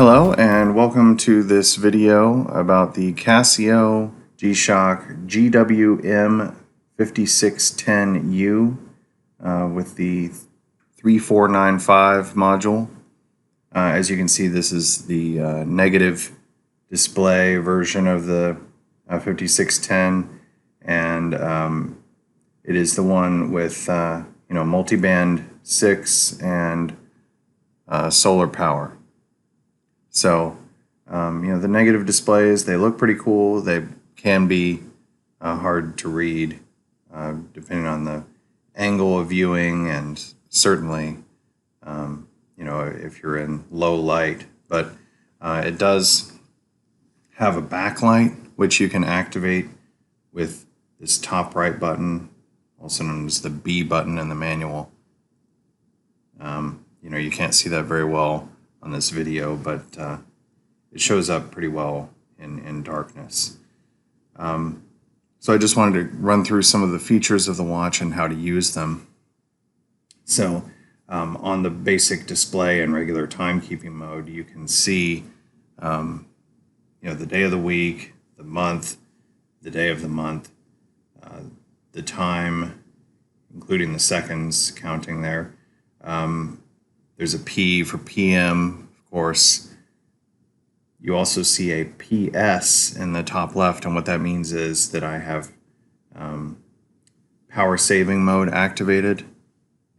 Hello and welcome to this video about the Casio G-Shock GW-M5610U with the 3495 module. As you can see, this is the negative display version of the 5610, and it is the one with multi-band 6 and solar power. So, the negative displays, they look pretty cool. They can be hard to read depending on the angle of viewing, and certainly, if you're in low light. But it does have a backlight, which you can activate with this top right button, also known as the B button in the manual. You can't see that very well on this video, but it shows up pretty well in darkness. So I just wanted to run through some of the features of the watch and how to use them. So on the basic display and regular timekeeping mode, you can see the day of the week, the month, the day of the month, the time, including the seconds counting there. There's a P for PM, of course. You also see a PS in the top left, and what that means is that I have power saving mode activated,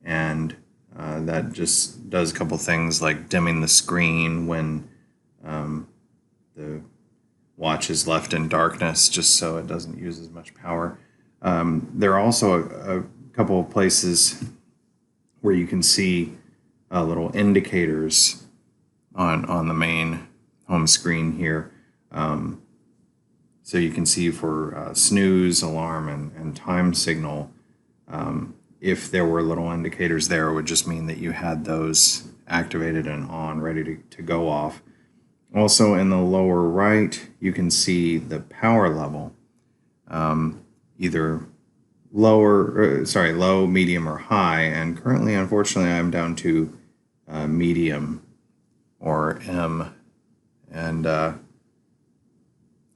and that just does a couple things like dimming the screen when the watch is left in darkness, just so it doesn't use as much power. There are also a couple of places where you can see little indicators on the main home screen here. So you can see for snooze, alarm, and time signal. If there were little indicators there, it would just mean that you had those activated and on, ready to go off. Also in the lower right, you can see the power level, either low, medium, or high. And currently, unfortunately, I'm down to medium, or M, and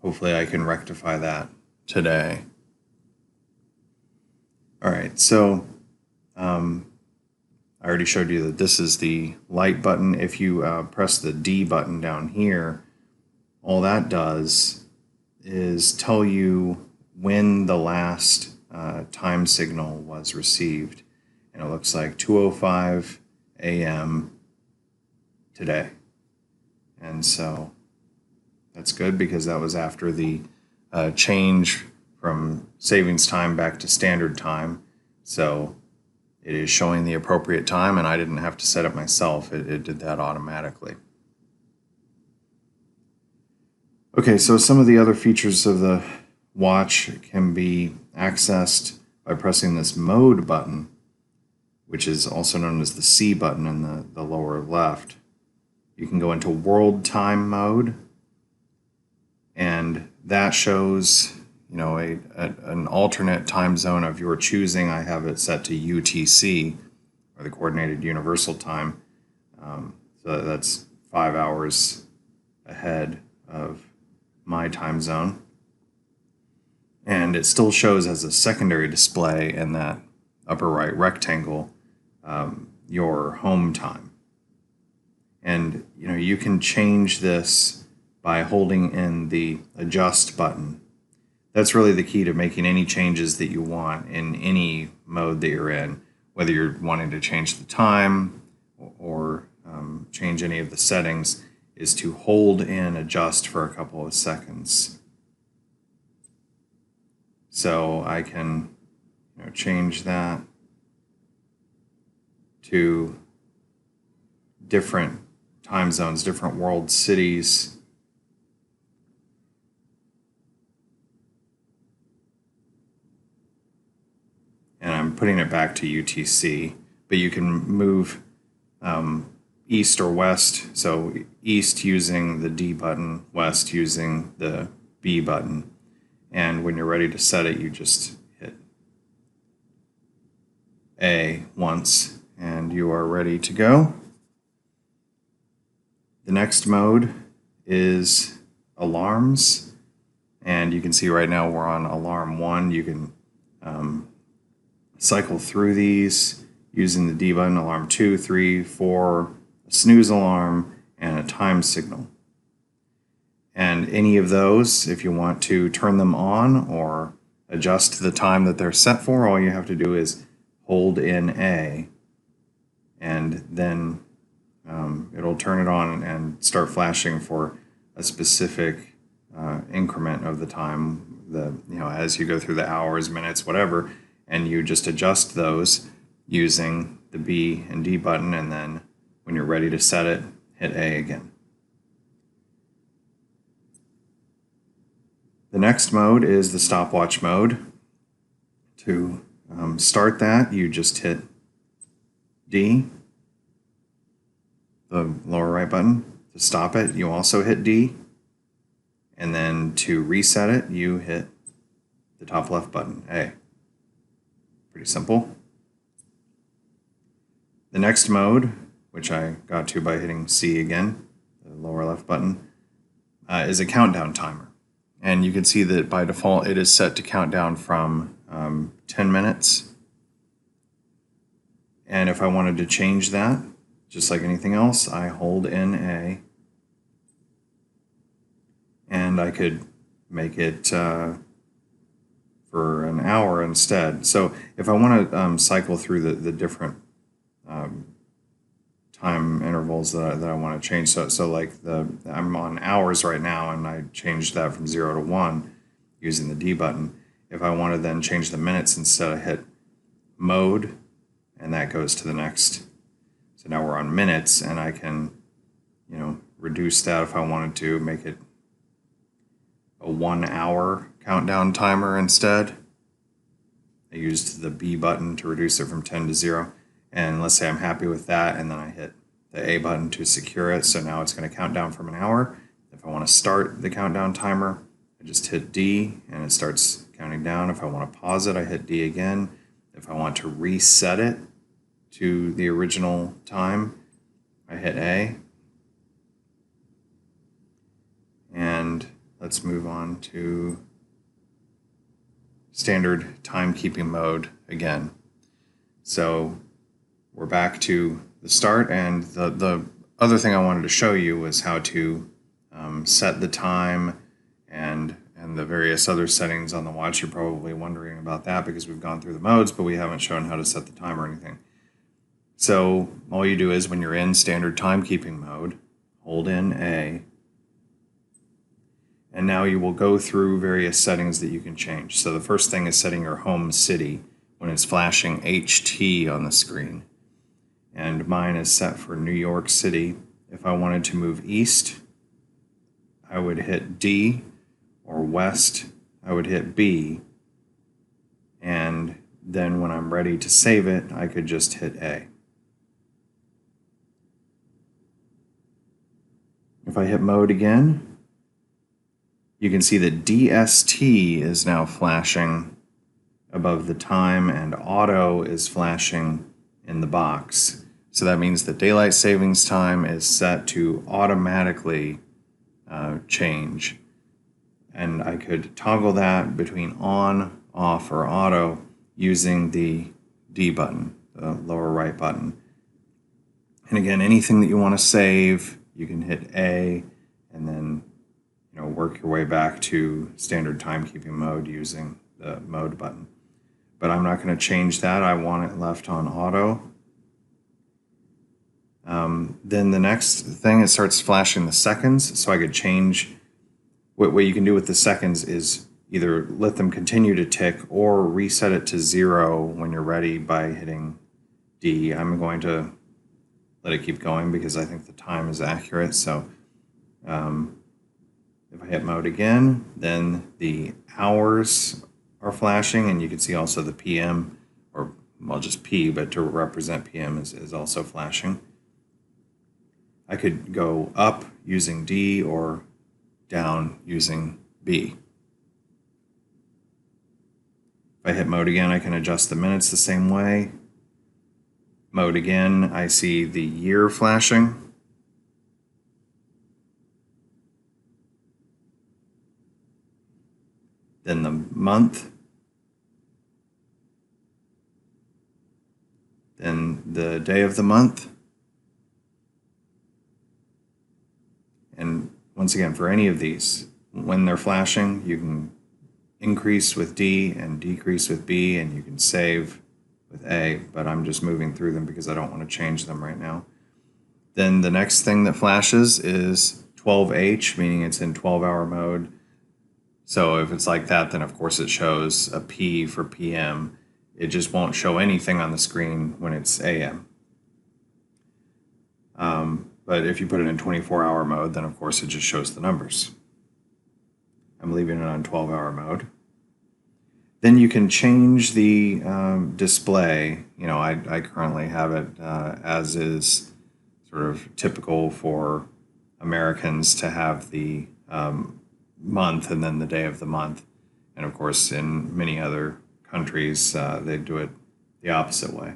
hopefully I can rectify that today. All right, so I already showed you that this is the light button. If you press the D button down here, all that does is tell you when the last time signal was received, and it looks like 2:05 a.m. today. And so that's good, because that was after the change from savings time back to standard time. So it is showing the appropriate time, and I didn't have to set it myself. It did that automatically. Okay, so some of the other features of the watch can be accessed by pressing this mode button, which is also known as the C button in the lower left. You can go into world time mode, and that shows an alternate time zone of your choosing. I have it set to UTC, or the Coordinated Universal Time. So that's 5 hours ahead of my time zone. And it still shows as a secondary display in that upper right rectangle your home time. And you can change this by holding in the adjust button. That's really the key to making any changes that you want in any mode that you're in, whether you're wanting to change the time or change any of the settings, is to hold in adjust for a couple of seconds. So I can change that to different time zones, different world cities. And I'm putting it back to UTC, but you can move east or west. So east using the D button, west using the B button. And when you're ready to set it, you just hit A once, and you are ready to go. The next mode is alarms, and you can see right now we're on alarm 1. You can cycle through these using the D button. Alarm 2, 3, 4, a snooze alarm, and a time signal. And any of those, if you want to turn them on or adjust the time that they're set for, all you have to do is hold in A, and then it'll turn it on and start flashing for a specific increment of the time, as you go through the hours, minutes, whatever, and you just adjust those using the B and D button, and then when you're ready to set it, hit A again. The next mode is the stopwatch mode. To start that, you just hit D, the lower right button. To stop it, you also hit D. And then to reset it, you hit the top left button, A. Pretty simple. The next mode, which I got to by hitting C again, the lower left button, is a countdown timer. And you can see that by default it is set to count down from 10 minutes. And if I wanted to change that, just like anything else, I hold in A, and I could make it for an hour instead. So if I want to cycle through the different time intervals that I want to change, so like I'm on hours right now, and I changed that from 0 to 1 using the D button. If I want to then change the minutes instead, I hit mode, and that goes to the next. So now we're on minutes, and I can, reduce that if I wanted to, make it a 1 hour countdown timer instead. I used the B button to reduce it from 10 to 0. And let's say I'm happy with that, and then I hit the A button to secure it. So now it's going to count down from an hour. If I want to start the countdown timer, I just hit D, and it starts counting down. If I want to pause it, I hit D again. If I want to reset it to the original time, I hit A. And let's move on to standard timekeeping mode again. So we're back to the start, and the other thing I wanted to show you was how to set the time and the various other settings on the watch. You're probably wondering about that because we've gone through the modes, but we haven't shown how to set the time or anything. So all you do is when you're in standard timekeeping mode, hold in A, and now you will go through various settings that you can change. So the first thing is setting your home city when it's flashing HT on the screen. And mine is set for New York City. If I wanted to move east, I would hit D, or west, I would hit B. And then when I'm ready to save it, I could just hit A. If I hit mode again, you can see that DST is now flashing above the time, and auto is flashing in the box. So that means that daylight savings time is set to automatically change. And I could toggle that between on, off, or auto using the D button, the lower right button. And again, anything that you want to save, you can hit A, and then work your way back to standard timekeeping mode using the mode button. But I'm not going to change that. I want it left on auto. Then the next thing, it starts flashing the seconds, so I could change. What you can do with the seconds is either let them continue to tick or reset it to 0 when you're ready by hitting D. I'm going to let it keep going because I think the time is accurate. So if I hit mode again, then the hours are flashing, and you can see also the PM, or well, just P, but to represent PM is also flashing. I could go up using D or down using B. If I hit mode again, I can adjust the minutes the same way. Mode again, I see the year flashing. month, then the day of the month, and once again, for any of these, when they're flashing, you can increase with D and decrease with B, and you can save with A, but I'm just moving through them because I don't want to change them right now. Then the next thing that flashes is 12H, meaning it's in 12-hour mode. So if it's like that, then of course it shows a P for PM. It just won't show anything on the screen when it's AM. But if you put it in 24-hour mode, then of course it just shows the numbers. I'm leaving it on 12-hour mode. Then you can change the display. You know, I currently have it as is sort of typical for Americans to have the month and then the day of the month. And of course, in many other countries, they do it the opposite way.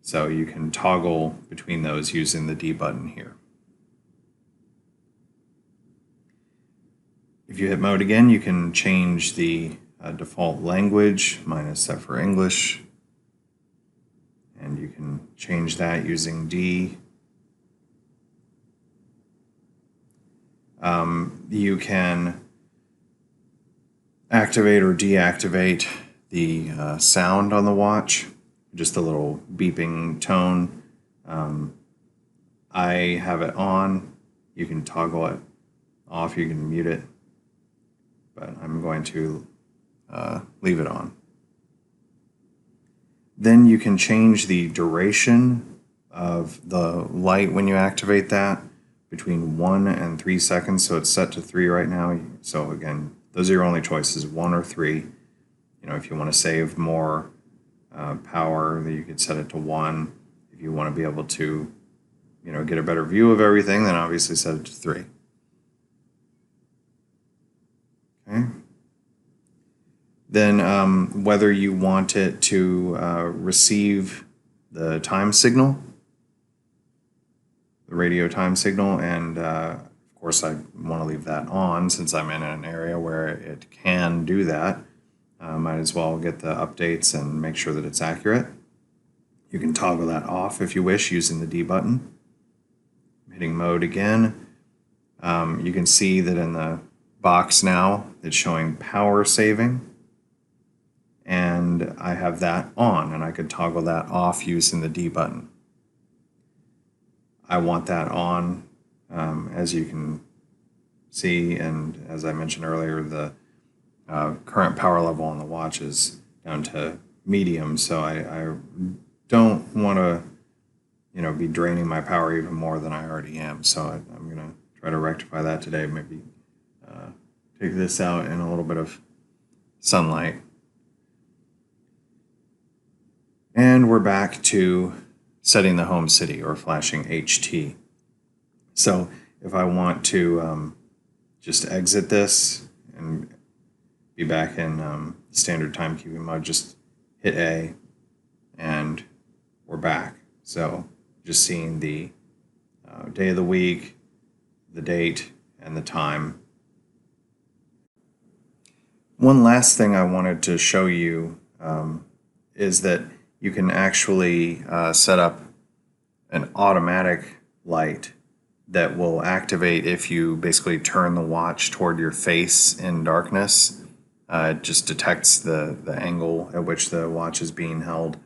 So you can toggle between those using the D button here. If you hit mode again, you can change the default language. Mine is set for English. And you can change that using D. You can activate or deactivate the sound on the watch, just a little beeping tone. I have it on. You can toggle it off, you can mute it, but I'm going to leave it on. Then you can change the duration of the light when you activate that between 1 and 3 seconds. So it's set to 3 right now. So again, those are your only choices, 1 or 3. You know, if you want to save more power, then you could set it to 1. If you want to be able to, you know, get a better view of everything, then obviously set it to 3. Okay. Then whether you want it to receive the time signal, the radio time signal, and of course I want to leave that on since I'm in an area where it can do that. Might as well get the updates and make sure that it's accurate. You can toggle that off if you wish using the D button. Hitting mode again. You can see that in the box now it's showing power saving, and I have that on, and I could toggle that off using the D button. I want that on, as you can see, and as I mentioned earlier, the current power level on the watch is down to medium, so I don't want to, you know, be draining my power even more than I already am. So I'm going to try to rectify that today. Maybe take this out in a little bit of sunlight. And we're back to setting the home city or flashing HT. So if I want to just exit this and be back in standard timekeeping mode, just hit A and we're back. So just seeing the day of the week, the date, and the time. One last thing I wanted to show you is that you can actually set up an automatic light that will activate if you basically turn the watch toward your face in darkness. It just detects the angle at which the watch is being held.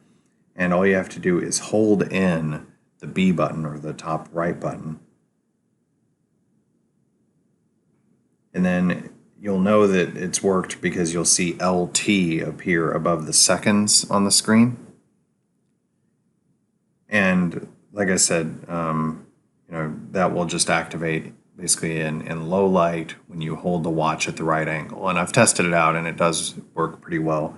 And all you have to do is hold in the B button or the top right button. And then you'll know that it's worked because you'll see LT appear above the seconds on the screen. And like I said, you know, that will just activate basically in low light when you hold the watch at the right angle. And I've tested it out and it does work pretty well.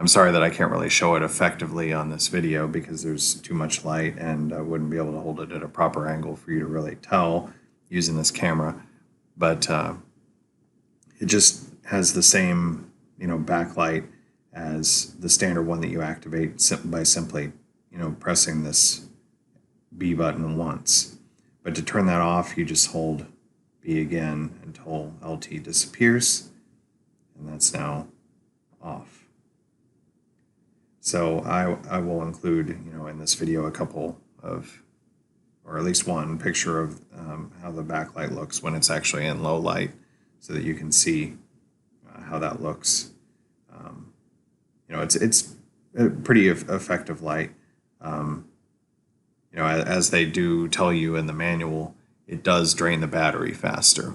I'm sorry that I can't really show it effectively on this video because there's too much light and I wouldn't be able to hold it at a proper angle for you to really tell using this camera. But it just has the same, you know, backlight as the standard one that you activate by simply, you know, pressing this B button once. But to turn that off, you just hold B again until LT disappears, and that's now off. So I will include, in this video a couple of, or at least one picture of how the backlight looks when it's actually in low light, so that you can see how that looks. It's a pretty effective light. As they do tell you in the manual, it does drain the battery faster.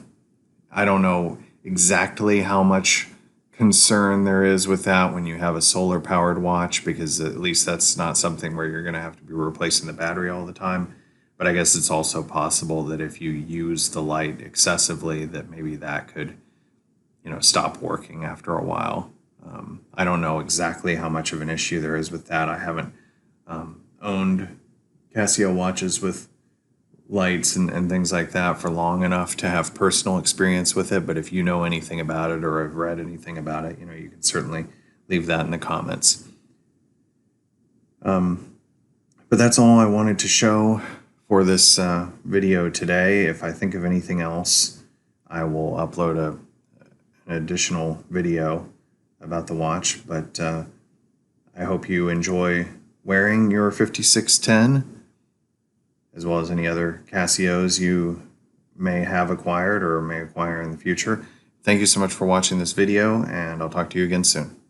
I don't know exactly how much concern there is with that when you have a solar powered watch, because at least that's not something where you're going to have to be replacing the battery all the time. But I guess it's also possible that if you use the light excessively, that maybe that could, stop working after a while. I don't know exactly how much of an issue there is with that. I haven't owned Casio watches with lights and things like that for long enough to have personal experience with it. But if you know anything about it or have read anything about it, you can certainly leave that in the comments. But that's all I wanted to show for this video today. If I think of anything else, I will upload an additional video about the watch. But I hope you enjoy wearing your 5610, as well as any other Casios you may have acquired or may acquire in the future. Thank you so much for watching this video, and I'll talk to you again soon.